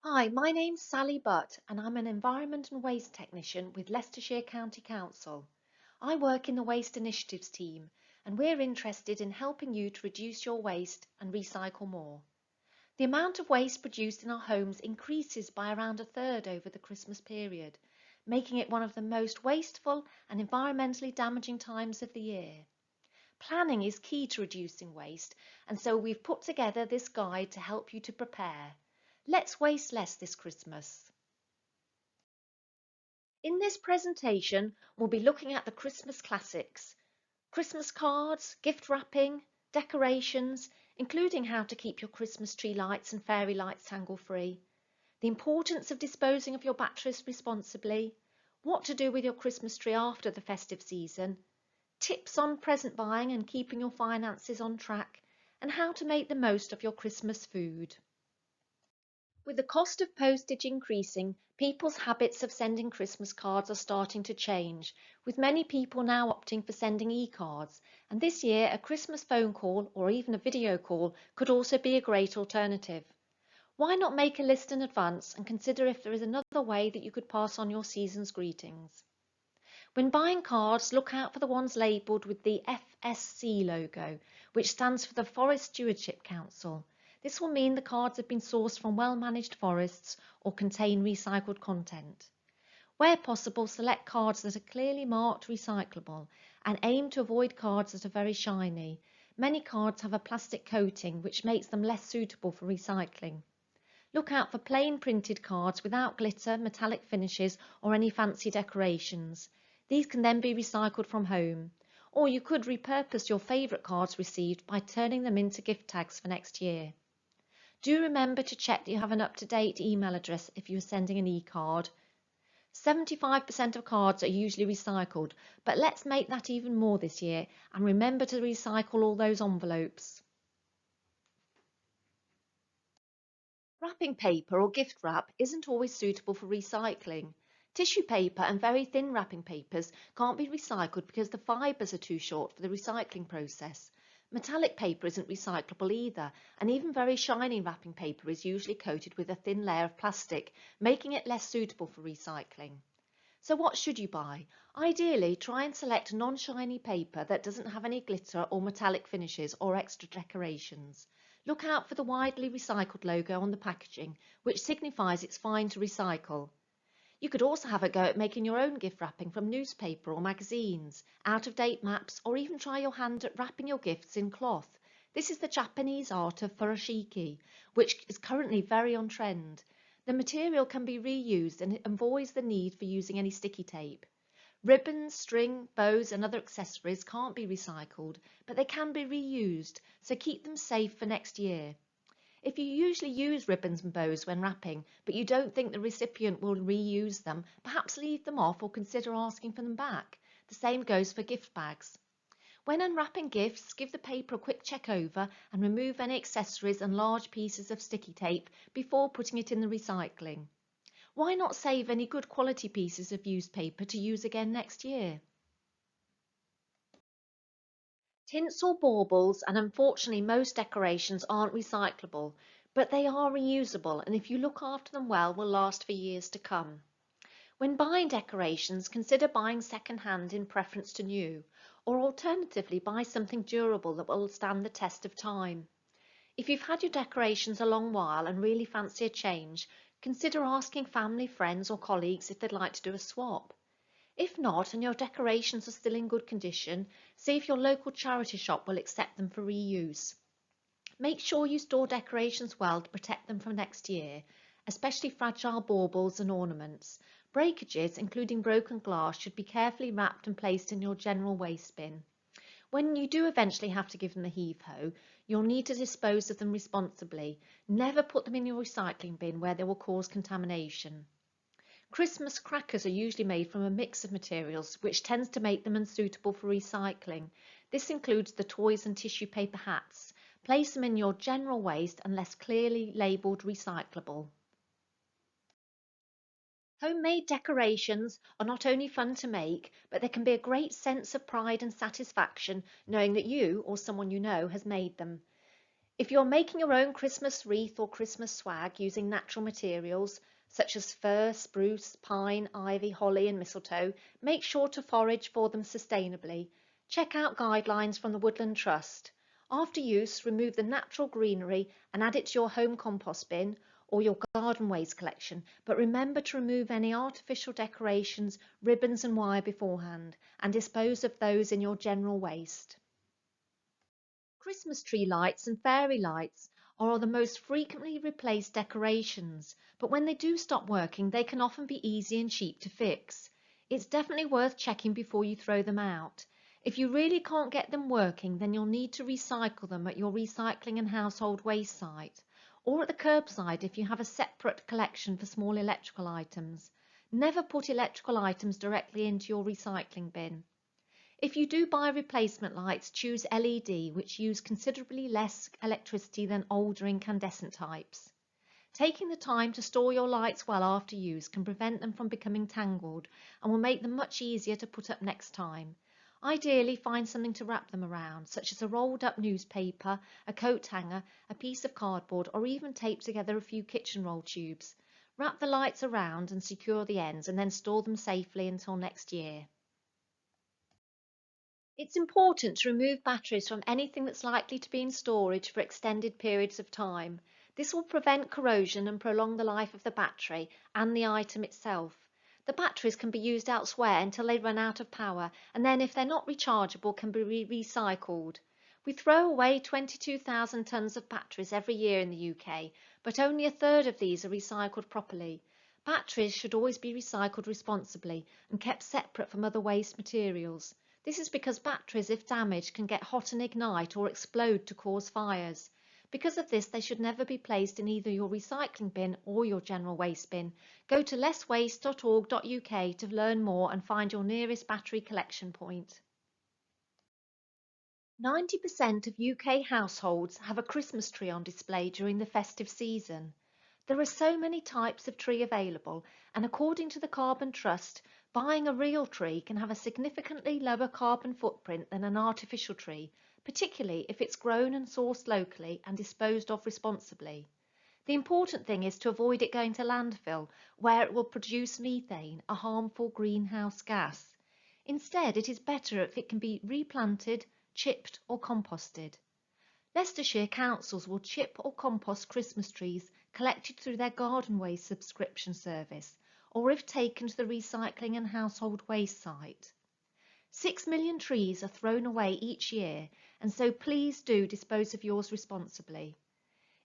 Hi, my name's Sally Butt and I'm an Environment and Waste Technician with Leicestershire County Council. I work in the Waste Initiatives team and we're interested in helping you to reduce your waste and recycle more. The amount of waste produced in our homes increases by around a third over the Christmas period, making it one of the most wasteful and environmentally damaging times of the year. Planning is key to reducing waste, and so we've put together this guide to help you to prepare. Let's waste less this Christmas. In this presentation, we'll be looking at the Christmas classics, Christmas cards, gift wrapping, decorations, including how to keep your Christmas tree lights and fairy lights tangle-free, the importance of disposing of your batteries responsibly, what to do with your Christmas tree after the festive season, tips on present buying and keeping your finances on track, and how to make the most of your Christmas food. With the cost of postage increasing, people's habits of sending Christmas cards are starting to change, with many people now opting for sending e-cards, and this year a Christmas phone call or even a video call could also be a great alternative. Why not make a list in advance and consider if there is another way that you could pass on your season's greetings? When buying cards, look out for the ones labelled with the FSC logo, which stands for the Forest Stewardship Council. This will mean the cards have been sourced from well-managed forests or contain recycled content. Where possible, select cards that are clearly marked recyclable and aim to avoid cards that are very shiny. Many cards have a plastic coating which makes them less suitable for recycling. Look out for plain printed cards without glitter, metallic finishes or any fancy decorations. These can then be recycled from home. Or you could repurpose your favourite cards received by turning them into gift tags for next year. Do remember to check that you have an up-to-date email address if you are sending an e-card. 75% of cards are usually recycled, but let's make that even more this year and remember to recycle all those envelopes. Wrapping paper or gift wrap isn't always suitable for recycling. Tissue paper and very thin wrapping papers can't be recycled because the fibres are too short for the recycling process. Metallic paper isn't recyclable either, and even very shiny wrapping paper is usually coated with a thin layer of plastic, making it less suitable for recycling. So what should you buy? Ideally, try and select non-shiny paper that doesn't have any glitter or metallic finishes or extra decorations. Look out for the widely recycled logo on the packaging, which signifies it's fine to recycle. You could also have a go at making your own gift wrapping from newspaper or magazines, out-of-date maps, or even try your hand at wrapping your gifts in cloth. This is the Japanese art of furoshiki, which is currently very on trend. The material can be reused and it avoids the need for using any sticky tape. Ribbons, string, bows and other accessories can't be recycled, but they can be reused, so keep them safe for next year. If you usually use ribbons and bows when wrapping, but you don't think the recipient will reuse them, perhaps leave them off or consider asking for them back. The same goes for gift bags. When unwrapping gifts, give the paper a quick check over and remove any accessories and large pieces of sticky tape before putting it in the recycling. Why not save any good quality pieces of used paper to use again next year? Tinsel baubles and unfortunately most decorations aren't recyclable, but they are reusable and if you look after them well will last for years to come. When buying decorations, consider buying second-hand in preference to new, or alternatively buy something durable that will stand the test of time. If you've had your decorations a long while and really fancy a change, consider asking family, friends or colleagues if they'd like to do a swap. If not, and your decorations are still in good condition, see if your local charity shop will accept them for reuse. Make sure you store decorations well to protect them from next year, especially fragile baubles and ornaments. Breakages, including broken glass, should be carefully wrapped and placed in your general waste bin. When you do eventually have to give them a heave-ho, you'll need to dispose of them responsibly. Never put them in your recycling bin where they will cause contamination. Christmas crackers are usually made from a mix of materials, which tends to make them unsuitable for recycling. This includes the toys and tissue paper hats. Place them in your general waste unless clearly labelled recyclable. Homemade decorations are not only fun to make, but there can be a great sense of pride and satisfaction knowing that you or someone you know has made them. If you're making your own Christmas wreath or Christmas swag using natural materials, such as fir, spruce, pine, ivy, holly and mistletoe, make sure to forage for them sustainably. Check out guidelines from the Woodland Trust. After use, remove the natural greenery and add it to your home compost bin or your garden waste collection, but remember to remove any artificial decorations, ribbons and wire beforehand, and dispose of those in your general waste. Christmas tree lights and fairy lights are the most frequently replaced decorations, but when they do stop working, they can often be easy and cheap to fix. It's definitely worth checking before you throw them out. If you really can't get them working, then you'll need to recycle them at your recycling and household waste site, or at the curbside if you have a separate collection for small electrical items. Never put electrical items directly into your recycling bin. If you do buy replacement lights, choose LED, which use considerably less electricity than older incandescent types. Taking the time to store your lights well after use can prevent them from becoming tangled and will make them much easier to put up next time. Ideally, find something to wrap them around, such as a rolled up newspaper, a coat hanger, a piece of cardboard, or even tape together a few kitchen roll tubes. Wrap the lights around and secure the ends and then store them safely until next year. It's important to remove batteries from anything that's likely to be in storage for extended periods of time. This will prevent corrosion and prolong the life of the battery and the item itself. The batteries can be used elsewhere until they run out of power, and then if they're not rechargeable, can be recycled. We throw away 22,000 tonnes of batteries every year in the UK, but only a third of these are recycled properly. Batteries should always be recycled responsibly and kept separate from other waste materials. This is because batteries, if damaged, can get hot and ignite or explode to cause fires. Because of this, they should never be placed in either your recycling bin or your general waste bin. Go to lesswaste.org.uk to learn more and find your nearest battery collection point. 90% of UK households have a Christmas tree on display during the festive season. There are so many types of tree available, and according to the Carbon Trust, buying a real tree can have a significantly lower carbon footprint than an artificial tree, particularly if it's grown and sourced locally and disposed of responsibly. The important thing is to avoid it going to landfill, where it will produce methane, a harmful greenhouse gas. Instead, it is better if it can be replanted, chipped or composted. Leicestershire councils will chip or compost Christmas trees collected through their garden waste subscription service, or if taken to the recycling and household waste site. 6 million trees are thrown away each year, and so please do dispose of yours responsibly.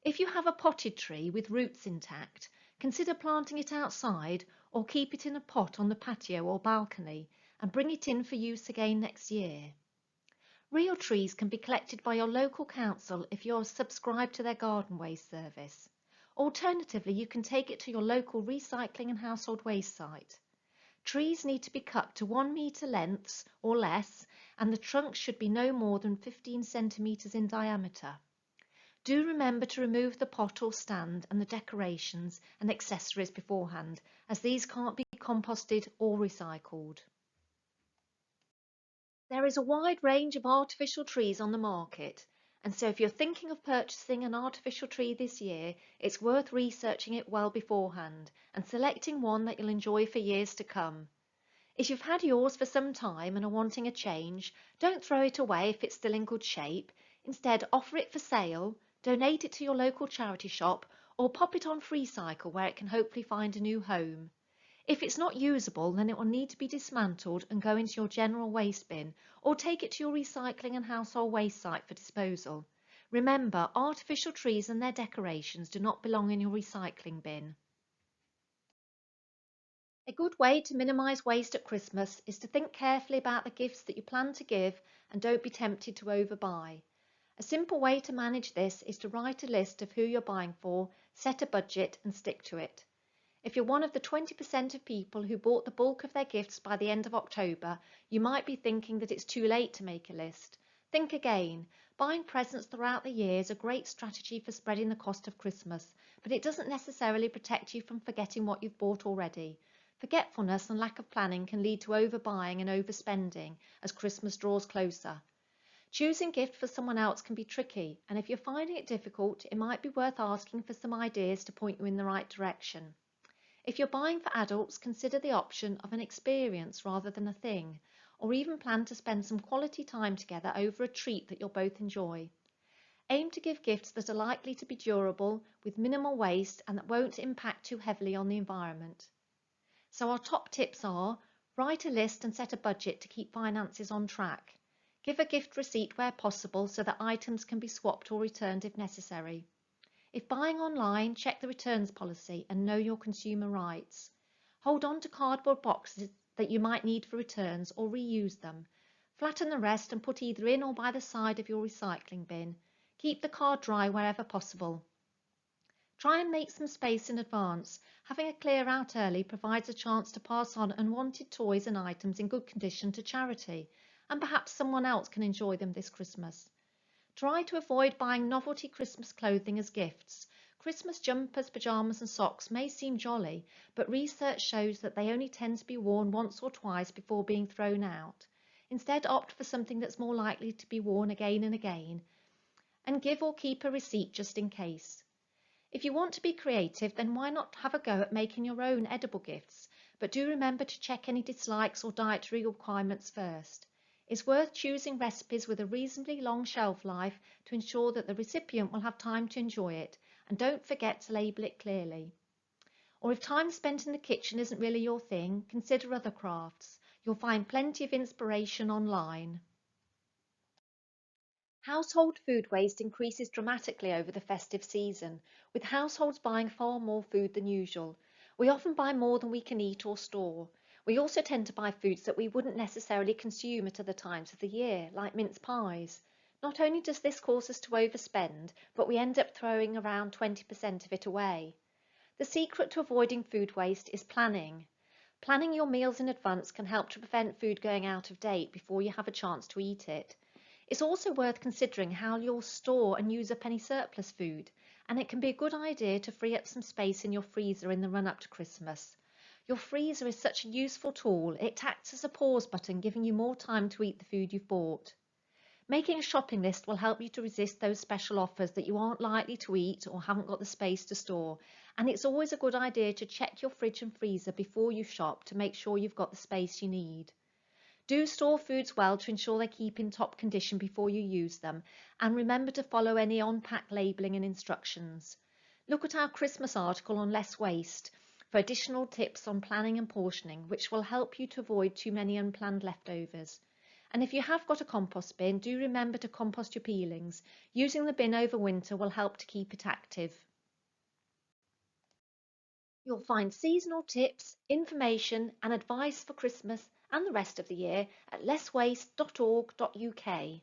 If you have a potted tree with roots intact, consider planting it outside or keep it in a pot on the patio or balcony and bring it in for use again next year. Real trees can be collected by your local council if you're subscribed to their garden waste service. Alternatively, you can take it to your local recycling and household waste site. Trees need to be cut to 1 metre lengths or less, and the trunks should be no more than 15 centimetres in diameter. Do remember to remove the pot or stand and the decorations and accessories beforehand, as these can't be composted or recycled. There is a wide range of artificial trees on the market, and so if you're thinking of purchasing an artificial tree this year, it's worth researching it well beforehand and selecting one that you'll enjoy for years to come. If you've had yours for some time and are wanting a change, don't throw it away if it's still in good shape. Instead, offer it for sale, donate it to your local charity shop, or pop it on FreeCycle where it can hopefully find a new home. If it's not usable, then it will need to be dismantled and go into your general waste bin, or take it to your recycling and household waste site for disposal. Remember, artificial trees and their decorations do not belong in your recycling bin. A good way to minimise waste at Christmas is to think carefully about the gifts that you plan to give and don't be tempted to overbuy. A simple way to manage this is to write a list of who you're buying for, set a budget and stick to it. If you're one of the 20% of people who bought the bulk of their gifts by the end of October, you might be thinking that it's too late to make a list. Think again. Buying presents throughout the year is a great strategy for spreading the cost of Christmas, but it doesn't necessarily protect you from forgetting what you've bought already. Forgetfulness and lack of planning can lead to overbuying and overspending as Christmas draws closer. Choosing gift for someone else can be tricky, and if you're finding it difficult, it might be worth asking for some ideas to point you in the right direction. If you're buying for adults, consider the option of an experience rather than a thing, or even plan to spend some quality time together over a treat that you'll both enjoy. Aim to give gifts that are likely to be durable, with minimal waste, and that won't impact too heavily on the environment. So our top tips are: write a list and set a budget to keep finances on track. Give a gift receipt where possible so that items can be swapped or returned if necessary. If buying online, check the returns policy and know your consumer rights. Hold on to cardboard boxes that you might need for returns or reuse them. Flatten the rest and put either in or by the side of your recycling bin. Keep the card dry wherever possible. Try and make some space in advance. Having a clear out early provides a chance to pass on unwanted toys and items in good condition to charity, and perhaps someone else can enjoy them this Christmas. Try to avoid buying novelty Christmas clothing as gifts. Christmas jumpers, pyjamas and socks may seem jolly, but research shows that they only tend to be worn once or twice before being thrown out. Instead, opt for something that's more likely to be worn again and again, and give or keep a receipt just in case. If you want to be creative, then why not have a go at making your own edible gifts? But do remember to check any dislikes or dietary requirements first. It's worth choosing recipes with a reasonably long shelf life to ensure that the recipient will have time to enjoy it, and don't forget to label it clearly. Or if time spent in the kitchen isn't really your thing, consider other crafts. You'll find plenty of inspiration online. Household food waste increases dramatically over the festive season, with households buying far more food than usual. We often buy more than we can eat or store. We also tend to buy foods that we wouldn't necessarily consume at other times of the year, like mince pies. Not only does this cause us to overspend, but we end up throwing around 20% of it away. The secret to avoiding food waste is planning. Planning your meals in advance can help to prevent food going out of date before you have a chance to eat it. It's also worth considering how you'll store and use up any surplus food, and it can be a good idea to free up some space in your freezer in the run-up to Christmas. Your freezer is such a useful tool. It acts as a pause button, giving you more time to eat the food you've bought. Making a shopping list will help you to resist those special offers that you aren't likely to eat or haven't got the space to store, and it's always a good idea to check your fridge and freezer before you shop to make sure you've got the space you need. Do store foods well to ensure they keep in top condition before you use them, and remember to follow any on-pack labelling and instructions. Look at our Christmas article on Less Waste for additional tips on planning and portioning, which will help you to avoid too many unplanned leftovers. And if you have got a compost bin, do remember to compost your peelings. Using the bin over winter will help to keep it active. You'll find seasonal tips, information and advice for Christmas and the rest of the year at lesswaste.org.uk.